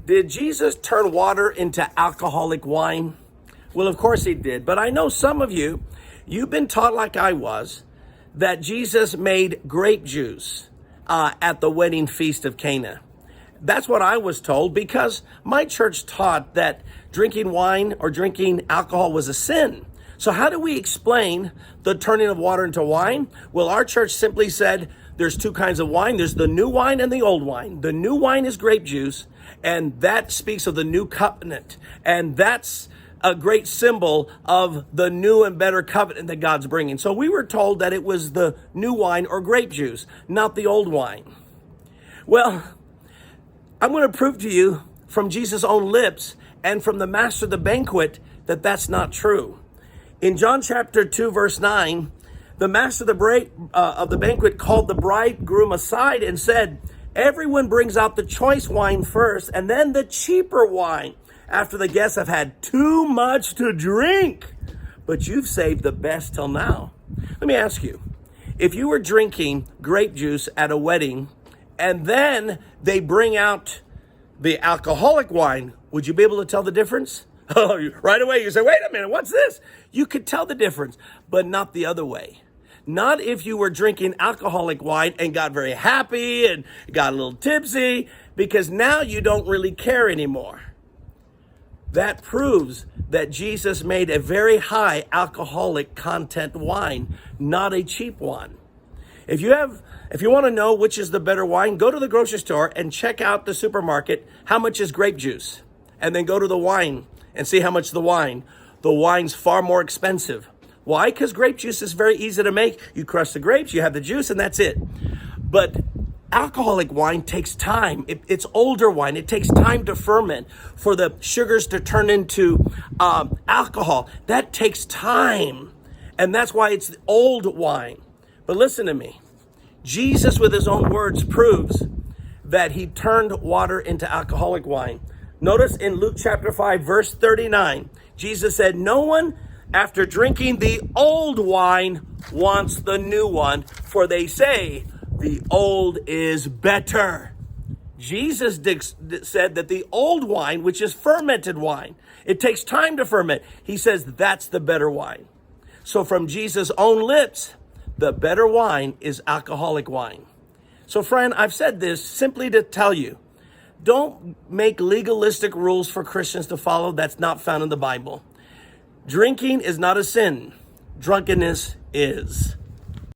Did Jesus turn water into alcoholic wine? Well, of course he did. But I know some of you, you've been taught like I was, that Jesus made grape juice at the wedding feast of Cana. That's what I was told because my church taught that drinking wine or drinking alcohol was a sin. So how do we explain the turning of water into wine? Well, our church simply said there's two kinds of wine. There's the new wine and the old wine. The new wine is grape juice, and that speaks of the new covenant. And that's a great symbol of the new and better covenant that God's bringing. So we were told that it was the new wine or grape juice, not the old wine. Well, I'm going to prove to you from Jesus' own lips and from the master of the banquet that that's not true. In John chapter 2, verse 9, the master of the banquet called the bridegroom aside and said, "Everyone brings out the choice wine first and then the cheaper wine after the guests have had too much to drink. But you've saved the best till now." Let me ask you, if you were drinking grape juice at a wedding and then they bring out the alcoholic wine, would you be able to tell the difference? Oh, right away you say, wait a minute, what's this? You could tell the difference, but not the other way. Not if you were drinking alcoholic wine and got very happy and got a little tipsy, because now you don't really care anymore. That proves that Jesus made a very high alcoholic content wine, not a cheap one. If you want to know which is the better wine, go to the grocery store and check out the supermarket. How much is grape juice? And then go to the wine and see how much the wine. The wine's far more expensive. Why? Because grape juice is very easy to make. You crush the grapes, you have the juice, and that's it. But alcoholic wine takes time. It's older wine. It takes time to ferment for the sugars to turn into alcohol. That takes time. And that's why it's the old wine. But listen to me. Jesus, with his own words, proves that he turned water into alcoholic wine. Notice in Luke chapter 5, verse 39, Jesus said, "No one after drinking the old wine wants the new one, for they say the old is better." Jesus said that the old wine, which is fermented wine, it takes time to ferment. He says that's the better wine. So from Jesus' own lips, the better wine is alcoholic wine. So friend, I've said this simply to tell you, don't make legalistic rules for Christians to follow that's not found in the Bible. Drinking is not a sin. Drunkenness is.